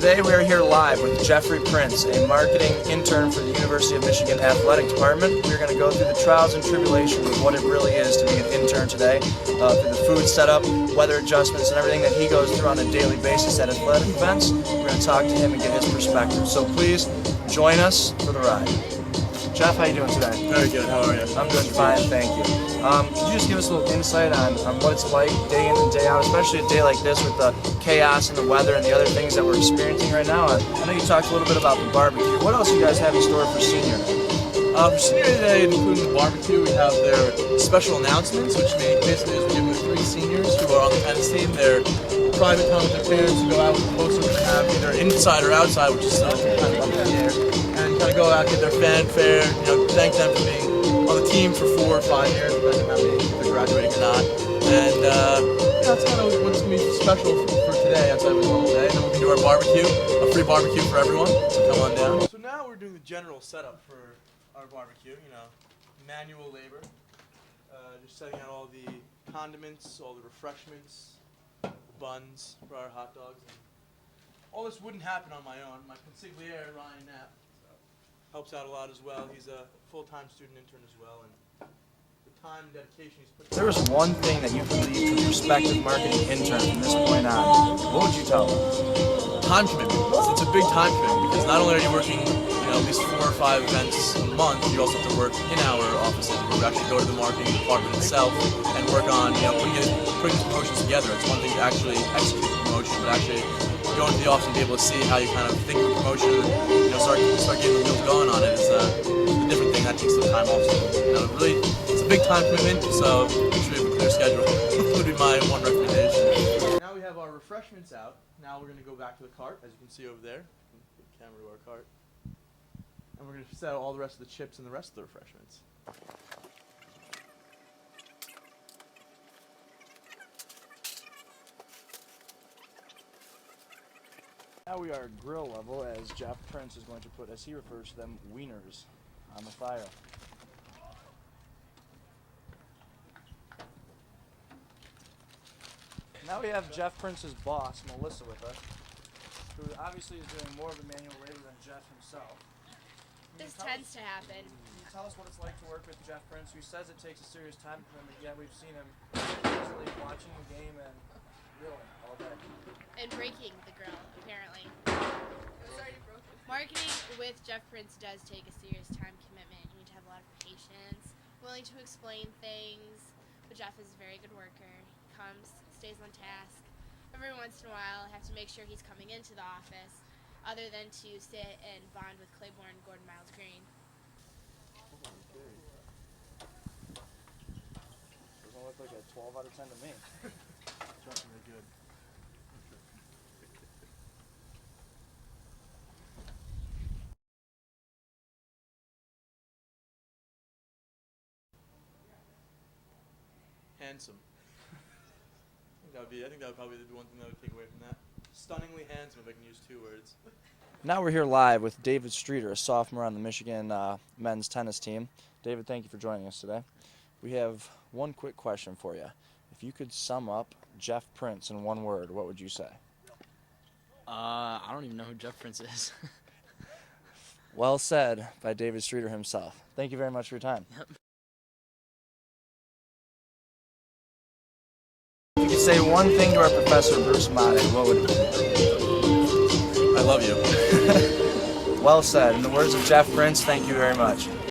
Today we are here live with Jeffrey Prince, a marketing intern for the University of Michigan Athletic Department. We're going to go through the trials and tribulations of what it really is to be an intern today, through the food setup, weather adjustments, and everything that he goes through on a daily basis at athletic events. We're going to talk to him and get his perspective. So please join us for the ride. Jeff, how you doing today? Very good. How are you? I'm doing fine, thank you. Could you just give us a little insight on what it's like day in and day out, especially a day like this with the chaos and the weather and the other things that we're experiencing right now? I know you talked a little bit about the barbecue. What else do you guys have in store for senior day? For senior day, including the barbecue, we have their special announcements, which basically is we're giving the 3 seniors who are on the tennis team their private time with their parents to go out with the folks we're going to have either inside or outside, which is kind of up in the air, and kind of go out, get their fanfare, thank them for being on the team for 4 or 5 years, depending on how many, if they're graduating or not. And that's kind of what's going to be special for today outside of a normal day. And then we can do our barbecue, a free barbecue for everyone, so come on down. So now we're doing the general setup for our barbecue, manual labor, just setting out all the condiments, all the refreshments, buns for our hot dogs. And all this wouldn't happen on my own. My consigliere, Ryan Knapp, helps out a lot as well. He's a full-time student intern as well, and the time and dedication he's put. If there was one thing that you could leave to a prospective marketing intern from this point on, what would you tell them? Time commitment. It's a big time commitment because not only are you working at least 4 or 5 events a month, you also have to work in our offices. We actually go to the marketing department itself and work on putting these promotions together. It's one thing to actually execute the promotion, but actually go into the office and be able to see how you kind of think of a promotion and start getting the wheels going on it is a different thing that takes some time off. So, really, it's a big time commitment, so make sure you have a clear schedule. Would be my one recommendation. Now we have our refreshments out. Now we're going to go back to the cart, as you can see over there. Put the camera to our cart. And we're going to set out all the rest of the chips and the rest of the refreshments. Now we are at grill level as Jeff Prince is going to put, as he refers to them, wieners on the fire. Now we have Jeff Prince's boss, Melissa, with us, who obviously is doing more of the manual labor than Jeff himself. This tends to happen. Can you tell us what it's like to work with Jeff Prince, who says it takes a serious time commitment, yet we've seen him constantly watching the game and grilling all day. And breaking the grill, apparently. Marketing with Jeff Prince does take a serious time commitment. You need to have a lot of patience, willing to explain things. But Jeff is a very good worker. He comes, stays on task. Every once in a while, I have to make sure he's coming into the office, other than to sit and bond with Claiborne, Gordon, Miles Green. Doesn't look like a 12 out of 10 to me. Trust me, they're good. Handsome. I think that would probably be one thing that I would take away from that. Stunningly handsome, if I can use 2 words. Now we're here live with David Streeter, a sophomore on the Michigan men's tennis team. David, thank you for joining us today. We have one quick question for you. If you could sum up Jeff Prince in one word, what would you say? I don't even know who Jeff Prince is. Well said by David Streeter himself. Thank you very much for your time. Yep. If you could say one thing to our professor, Bruce Motte, what would it be? I love you. Well said. In the words of Jeff Prince, thank you very much.